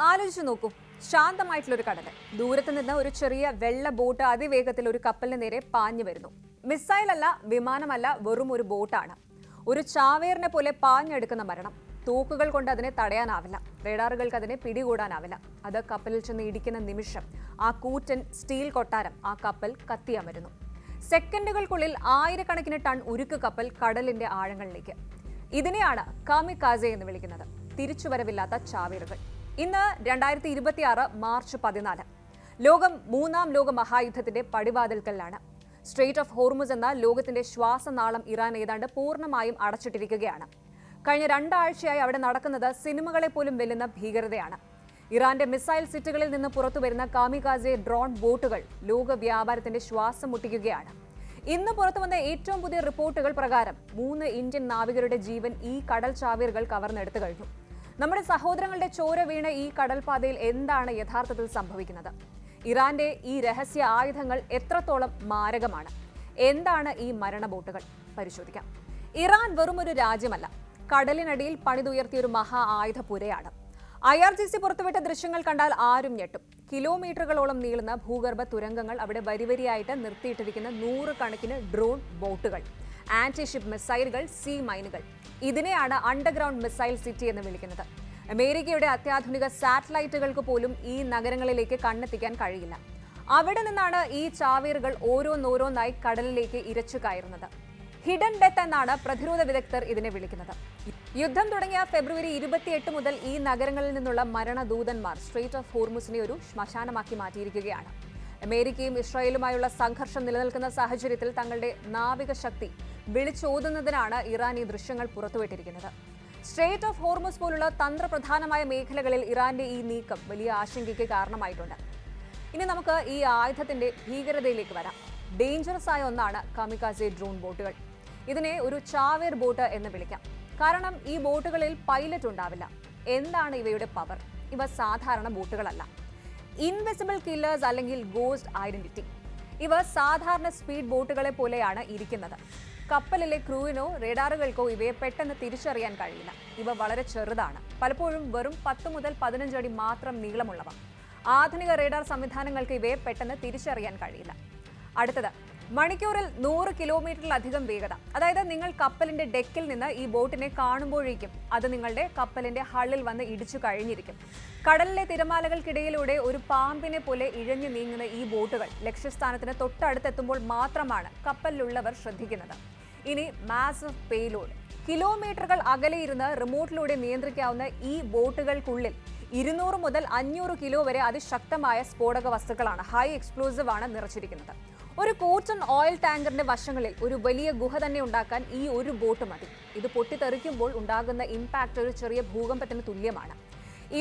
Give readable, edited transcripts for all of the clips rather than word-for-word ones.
ആലോചിച്ചു നോക്കൂ, ശാന്തമായിട്ടുള്ളൊരു കടൽ. ദൂരത്ത് നിന്ന് ഒരു ചെറിയ വെള്ള ബോട്ട് അതിവേഗത്തിൽ ഒരു കപ്പലിന് നേരെ പാഞ്ഞു വരുന്നു. മിസൈൽ അല്ല, വിമാനമല്ല, വെറും ഒരു ബോട്ടാണ്. ഒരു ചാവേറിനെ പോലെ പാഞ്ഞെടുക്കുന്ന മരണം. തോക്കുകൾ കൊണ്ട് അതിനെ തടയാനാവില്ല, റേഡാറുകൾക്ക് അതിനെ പിടികൂടാനാവില്ല. അത് കപ്പലിൽ ചെന്ന് ഇടിക്കുന്ന നിമിഷം ആ കൂറ്റൻ സ്റ്റീൽ കൊട്ടാരം ആ കപ്പൽ കത്തിയമരുന്നു. സെക്കൻഡുകൾക്കുള്ളിൽ ആയിരക്കണക്കിന് ടൺ ഉരുക്ക് കപ്പൽ കടലിന്റെ ആഴങ്ങളിലേക്ക്. ഇതിനെയാണ് കാമിക്കാസെ എന്ന് വിളിക്കുന്നത്, തിരിച്ചുവരവില്ലാത്ത ചാവേറുകൾ. ഇന്ന് 2026 മാർച്ച് 14. ലോകം മൂന്നാം ലോക മഹായുദ്ധത്തിന്റെ പടിവാതിൽക്കലാണ്. സ്ട്രെയിറ്റ് ഓഫ് ഹോർമുസ് എന്ന ലോകത്തിന്റെ ശ്വാസനാളം ഇറാൻ ഏതാണ്ട് പൂർണ്ണമായും അടച്ചിട്ടിരിക്കുകയാണ്. കഴിഞ്ഞ 2 ആഴ്ചയായി അവിടെ നടക്കുന്നത് സിനിമകളെ പോലും വെല്ലുന്ന ഭീകരതയാണ്. ഇറാന്റെ മിസൈൽ സിറ്റുകളിൽ നിന്ന് പുറത്തുവരുന്ന കാമികാസെ ഡ്രോൺ ബോട്ടുകൾ ലോക വ്യാപാരത്തിന്റെ ശ്വാസം മുട്ടിക്കുകയാണ്. ഇന്ന് പുറത്തുവന്ന ഏറ്റവും പുതിയ റിപ്പോർട്ടുകൾ പ്രകാരം 3 ഇന്ത്യൻ നാവികരുടെ ജീവൻ ഈ കടൽ ചാവേറുകൾ കവർന്നെടുത്തു കഴിഞ്ഞു. നമ്മുടെ സഹോദരങ്ങളുടെ ചോര വീണ ഈ കടൽപാതയിൽ എന്താണ് യഥാർത്ഥത്തിൽ സംഭവിക്കുന്നത്? ഇറാന്റെ ഈ രഹസ്യ ആയുധങ്ങൾ എത്രത്തോളം മാരകമാണ്? എന്താണ് ഈ മരണ ബോട്ടുകൾ? പരിശോധിക്കാം. ഇറാൻ വെറും ഒരു രാജ്യമല്ല, കടലിനടിയിൽ പണിതുയർത്തിയ ഒരു മഹാ ആയുധപുരയാണ്. IRGC പുറത്തുവിട്ട ദൃശ്യങ്ങൾ കണ്ടാൽ ആരും ഞെട്ടും. കിലോമീറ്ററുകളോളം നീളുന്ന ഭൂഗർഭ തുരങ്കങ്ങൾ, അവിടെ വരിവരിയായിട്ട് നിർത്തിയിട്ടിരിക്കുന്ന 100 കണക്കിന് ഡ്രോൺ ബോട്ടുകൾ, ആന്റിഷിപ്പ് മിസൈലുകൾ, സീ മൈനുകൾ. ഇതിനെയാണ് അണ്ടർഗ്രൗണ്ട് മിസൈൽ സിറ്റി എന്ന് വിളിക്കുന്നത്. അമേരിക്കയുടെ അത്യാധുനിക സാറ്റലൈറ്റുകൾക്ക് പോലും ഈ നഗരങ്ങളിലേക്ക് കണ്ണെത്തിക്കാൻ കഴിയില്ല. അവിടെ നിന്നാണ് ഈ ചാവേറുകൾ ഓരോന്നോരോന്നായി കടലിലേക്ക് ഇരച്ചു കയറുന്നത്. ഹിഡൻ ഡെത്ത് എന്നാണ് പ്രതിരോധ വിദഗ്ധർ ഇതിനെ വിളിക്കുന്നത്. യുദ്ധം തുടങ്ങിയ ഫെബ്രുവരി 28 മുതൽ ഈ നഗരങ്ങളിൽ നിന്നുള്ള മരണദൂതന്മാർ സ്ട്രെയിറ്റ് ഓഫ് ഹോർമുസിനെ ഒരു ശ്മശാനമാക്കി മാറ്റിയിരിക്കുകയാണ്. അമേരിക്കയും ഇസ്രായേലുമായുള്ള സംഘർഷം നിലനിൽക്കുന്ന സാഹചര്യത്തിൽ തങ്ങളുടെ നാവിക ശക്തി വിളിച്ചോതുന്നതിനാണ് ഇറാൻ ഈ ദൃശ്യങ്ങൾ പുറത്തുവിട്ടിരിക്കുന്നത്. സ്ട്രെയിറ്റ് ഓഫ് ഹോർമുസ് പോലുള്ള തന്ത്രപ്രധാനമായ മേഖലകളിൽ ഇറാന്റെ ഈ നീക്കം വലിയ ആശങ്കയ്ക്ക് കാരണമായിട്ടുണ്ട്. ഇനി നമുക്ക് ഈ ആയുധത്തിന്റെ ഭീകരതയിലേക്ക് വരാം. ഡേഞ്ചറസ് ആയ ഒന്നാണ് കാമിക്കാസെ ഡ്രോൺ ബോട്ടുകൾ. ഇതിനെ ഒരു ചാവേർ ബോട്ട് എന്ന് വിളിക്കാം. കാരണം ഈ ബോട്ടുകളിൽ പൈലറ്റ് ഉണ്ടാവില്ല. എന്താണ് ഇവയുടെ പവർ? ഇവ സാധാരണ ബോട്ടുകളല്ല. ഇൻവിസിബിൾ കില്ലേഴ്സ് അല്ലെങ്കിൽ ഗോസ്റ്റ് ഐഡന്റിറ്റി. ഇവ സാധാരണ സ്പീഡ് ബോട്ടുകളെ പോലെയാണ് ഇരിക്കുന്നത്. കപ്പലിലെ ക്രൂവിനോ റേഡാറുകൾക്കോ ഇവയെ പെട്ടെന്ന് തിരിച്ചറിയാൻ കഴിയില്ല. ഇവ വളരെ ചെറുതാണ്, പലപ്പോഴും വെറും 10 മുതൽ 15 അടി മാത്രം നീളമുള്ളവ. ആധുനിക റേഡാർ സംവിധാനങ്ങൾക്ക് ഇവയെ പെട്ടെന്ന് തിരിച്ചറിയാൻ കഴിയില്ല. അടുത്തത്, മണിക്കൂറിൽ 100 കിലോമീറ്ററിലധികം വേഗത. അതായത് നിങ്ങൾ കപ്പലിന്റെ ഡെക്കിൽ നിന്ന് ഈ ബോട്ടിനെ കാണുമ്പോഴേക്കും അത് നിങ്ങളുടെ കപ്പലിന്റെ ഹള്ളിൽ വന്ന് ഇടിച്ചു കഴിഞ്ഞിരിക്കും. കടലിലെ തിരമാലകൾക്കിടയിലൂടെ ഒരു പാമ്പിനെ പോലെ ഇഴഞ്ഞു നീങ്ങുന്ന ഈ ബോട്ടുകൾ ലക്ഷ്യസ്ഥാനത്തിന് തൊട്ടടുത്തെത്തുമ്പോൾ മാത്രമാണ് കപ്പലിലുള്ളവർ ശ്രദ്ധിക്കുന്നത്. ഇനി മാസീവ് പേലോഡ്. കിലോമീറ്ററുകൾ അകലെയിരുന്ന് റിമോട്ടിലൂടെ നിയന്ത്രിക്കാവുന്ന ഈ ബോട്ടുകൾക്കുള്ളിൽ 200 മുതൽ 500 കിലോ വരെ അതിശക്തമായ സ്ഫോടക വസ്തുക്കളാണ്, ഹൈ എക്സ്പ്ലോസീവ് ആണ് നിറച്ചിരിക്കുന്നത്. ഒരു കൂറ്റൻ ഓയിൽ ടാങ്കറിന്റെ വശങ്ങളിൽ ഒരു വലിയ ഗുഹ തന്നെ ഉണ്ടാക്കാൻ ഈ ഒരു ബോട്ട് മതി. ഇത് പൊട്ടിത്തെറിക്കുമ്പോൾ ഉണ്ടാകുന്ന ഇമ്പാക്ട് ഒരു ചെറിയ ഭൂകമ്പത്തിന് തുല്യമാണ്.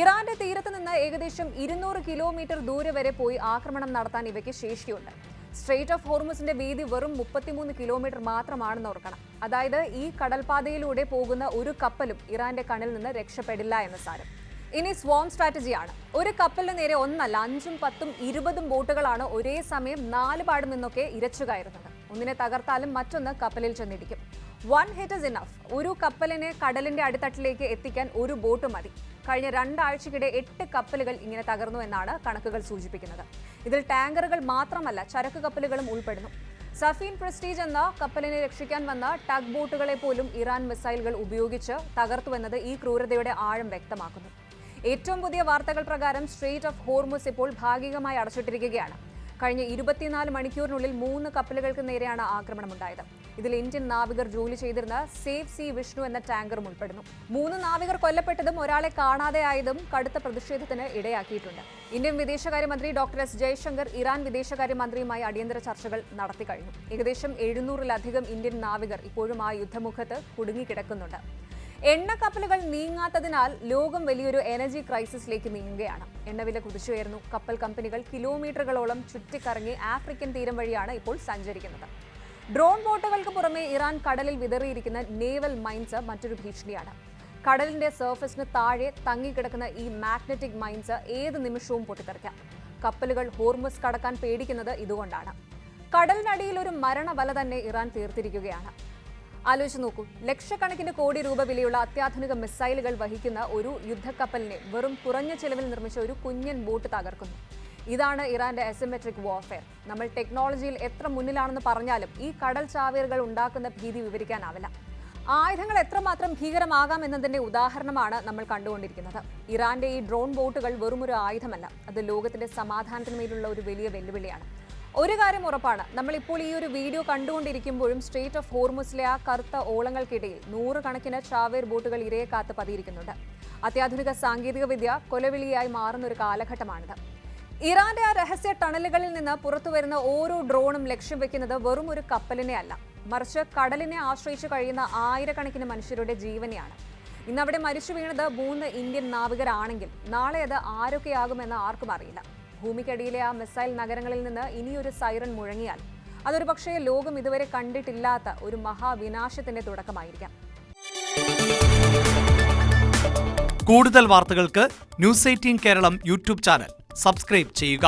ഇറാന്റെ തീരത്ത് നിന്ന് ഏകദേശം 200 കിലോമീറ്റർ ദൂരെ വരെ പോയി ആക്രമണം നടത്താൻ ഇവയ്ക്ക് ശേഷിയുണ്ട്. സ്ട്രെയിറ്റ് ഓഫ് ഹോർമുസിന്റെ വീതി വെറും 33 കിലോമീറ്റർ മാത്രമാണെന്ന് ഓർക്കണം. അതായത് ഈ കടൽപാതയിലൂടെ പോകുന്ന ഒരു കപ്പലും ഇറാന്റെ കണ്ണിൽ നിന്ന് രക്ഷപ്പെടില്ല എന്ന് സാരം. ഇനി സ്വാം സ്ട്രാറ്റജിയാണ്. ഒരു കപ്പലിന് നേരെ ഒന്നല്ല, 5ഉം 10ഉം 20ഉം ബോട്ടുകളാണ് ഒരേ സമയം 4 പാടും നിന്നൊക്കെ ഇരച്ചു കയറുന്നത്. ഒന്നിനെ തകർത്താലും മറ്റൊന്ന് കപ്പലിൽ ചെന്നിടിക്കും. 1 hit is enough. ഒരു കപ്പലിനെ കടലിന്റെ അടിത്തട്ടിലേക്ക് എത്തിക്കാൻ ഒരു ബോട്ട് മതി. കഴിഞ്ഞ 2 ആഴ്ചക്കിടെ 8 കപ്പലുകൾ ഇങ്ങനെ തകർന്നു എന്നാണ് കണക്കുകൾ സൂചിപ്പിക്കുന്നത്. ഇതിൽ ടാങ്കറുകൾ മാത്രമല്ല, ചരക്ക് കപ്പലുകളും ഉൾപ്പെടുന്നു. സഫീൻ പ്രസ്റ്റീജ് എന്ന കപ്പലിനെ രക്ഷിക്കാൻ വന്ന ടഗ് ബോട്ടുകളെ പോലും ഇറാൻ മിസൈലുകൾ ഉപയോഗിച്ച് തകർത്തുവെന്നത് ഈ ക്രൂരതയുടെ ആഴം വ്യക്തമാക്കുന്നു. ഏറ്റവും പുതിയ വാർത്തകൾ പ്രകാരം സ്ട്രെയിറ്റ് ഓഫ് ഹോർമുസ് ഇപ്പോൾ ഭാഗികമായി അടച്ചിട്ടിരിക്കുകയാണ്. കഴിഞ്ഞ 24 മണിക്കൂറിനുള്ളിൽ 3 കപ്പലുകൾക്ക് നേരെയാണ് ആക്രമണമുണ്ടായത്. ഇതിൽ ഇന്ത്യൻ നാവികർ ജോലി ചെയ്തിരുന്ന സേഫ് സീ വിഷ്ണു എന്ന ടാങ്കറും ഉൾപ്പെടുന്നു. 3 നാവികർ കൊല്ലപ്പെട്ടതും ഒരാളെ കാണാതെയായതും കടുത്ത പ്രതിഷേധത്തിന് ഇടയാക്കിയിട്ടുണ്ട്. ഇന്ത്യൻ വിദേശകാര്യമന്ത്രി ഡോക്ടർ എസ് ജയശങ്കർ ഇറാൻ വിദേശകാര്യമന്ത്രിയുമായി അടിയന്തര ചർച്ചകൾ നടത്തിക്കഴിഞ്ഞു. ഏകദേശം 700-ലധികം ഇന്ത്യൻ നാവികർ ഇപ്പോഴും ആ യുദ്ധമുഖത്ത് കുടുങ്ങിക്കിടക്കുന്നുണ്ട്. എണ്ണക്കപ്പലുകൾ നീങ്ങാത്തതിനാൽ ലോകം വലിയൊരു എനർജി ക്രൈസിസിലേക്ക് നീങ്ങുകയാണ്. എണ്ണവില കുതിച്ചുയർന്നു. കപ്പൽ കമ്പനികൾ കിലോമീറ്ററുകളോളം ചുറ്റിക്കറങ്ങി ആഫ്രിക്കൻ തീരം വഴിയാണ് ഇപ്പോൾ സഞ്ചരിക്കുന്നത്. ഡ്രോൺ ബോട്ടുകൾക്ക് പുറമെ ഇറാൻ കടലിൽ വിതറിയിരിക്കുന്ന നേവൽ മൈൻസ് മറ്റൊരു ഭീഷണിയാണ്. കടലിന്റെ സർഫസിന് താഴെ തങ്ങിക്കിടക്കുന്ന ഈ മാഗ്നറ്റിക് മൈൻസ് ഏത് നിമിഷവും പൊട്ടിത്തെറിക്കാം. കപ്പലുകൾ ഹോർമുസ് കടക്കാൻ പേടിക്കുന്നത് ഇതുകൊണ്ടാണ്. കടലിനടിയിൽ ഒരു മരണവല തന്നെ ഇറാൻ തീർത്തിരിക്കുകയാണ്. ആലോചിച്ച് നോക്കൂ, ലക്ഷക്കണക്കിന് കോടി രൂപ വിലയുള്ള അത്യാധുനിക മിസൈലുകൾ വഹിക്കുന്ന ഒരു യുദ്ധക്കപ്പലിനെ വെറും കുറഞ്ഞ ചെലവിൽ നിർമ്മിച്ച ഒരു കുഞ്ഞൻ ബോട്ട് തകർക്കുന്നു. ഇതാണ് ഇറാന്റെ അസിമെട്രിക് വാർഫെയർ. നമ്മൾ ടെക്നോളജിയിൽ എത്ര മുന്നിലാണെന്ന് പറഞ്ഞാലും ഈ കടൽ ചാവേറുകൾ ഉണ്ടാക്കുന്ന ഭീതി വിവരിക്കാനാവില്ല. ആയുധങ്ങൾ എത്രമാത്രം ഭീകരമാകാം എന്നതിന്റെ ഉദാഹരണമാണ് നമ്മൾ കണ്ടുകൊണ്ടിരിക്കുന്നത്. ഇറാന്റെ ഈ ഡ്രോൺ ബോട്ടുകൾ വെറുമൊരു ആയുധമല്ല, അത് ലോകത്തിന്റെ സമാധാനത്തിന് മേലുള്ള ഒരു വലിയ വെല്ലുവിളിയാണ്. ഒരു കാര്യം ഉറപ്പാണ്, നമ്മളിപ്പോൾ ഈ ഒരു വീഡിയോ കണ്ടുകൊണ്ടിരിക്കുമ്പോഴും സ്ട്രെയിറ്റ് ഓഫ് ഹോർമുസിലെ ആ കറുത്ത ഓളങ്ങൾക്കിടയിൽ നൂറുകണക്കിന് ചാവേർ ബോട്ടുകൾ ഇരയെ കാത്ത് പതിയിരിക്കുന്നുണ്ട്. അത്യാധുനിക സാങ്കേതിക വിദ്യ കൊലവിളിയായി മാറുന്ന ഒരു കാലഘട്ടമാണിത്. ഇറാന്റെ ആ രഹസ്യ ടണലുകളിൽ നിന്ന് പുറത്തുവരുന്ന ഓരോ ഡ്രോണും ലക്ഷ്യം വെക്കുന്നത് വെറും ഒരു കപ്പലിനെ അല്ല, മറിച്ച് കടലിനെ ആശ്രയിച്ചു കഴിയുന്ന ആയിരക്കണക്കിന് മനുഷ്യരുടെ ജീവനെയാണ്. ഇന്ന് അവിടെ മരിച്ചു വീണത് 3 ഇന്ത്യൻ നാവികരാണെങ്കിൽ നാളെ അത് ആരൊക്കെയാകുമെന്ന് ആർക്കും അറിയില്ല. ഭൂമിക്കടിയിലെ ആ മിസൈൽ നഗരങ്ങളിൽ നിന്ന് ഇനിയൊരു സൈറൺ മുഴങ്ങിയാൽ അതൊരു പക്ഷേ ലോകം ഇതുവരെ കണ്ടിട്ടില്ലാത്ത ഒരു മഹാവിനാശത്തിന്റെ തുടക്കമായിരിക്കാം. കൂടുതൽ വാർത്തകൾക്ക് news 18 Keralam YouTube channel subscribe ചെയ്യുക.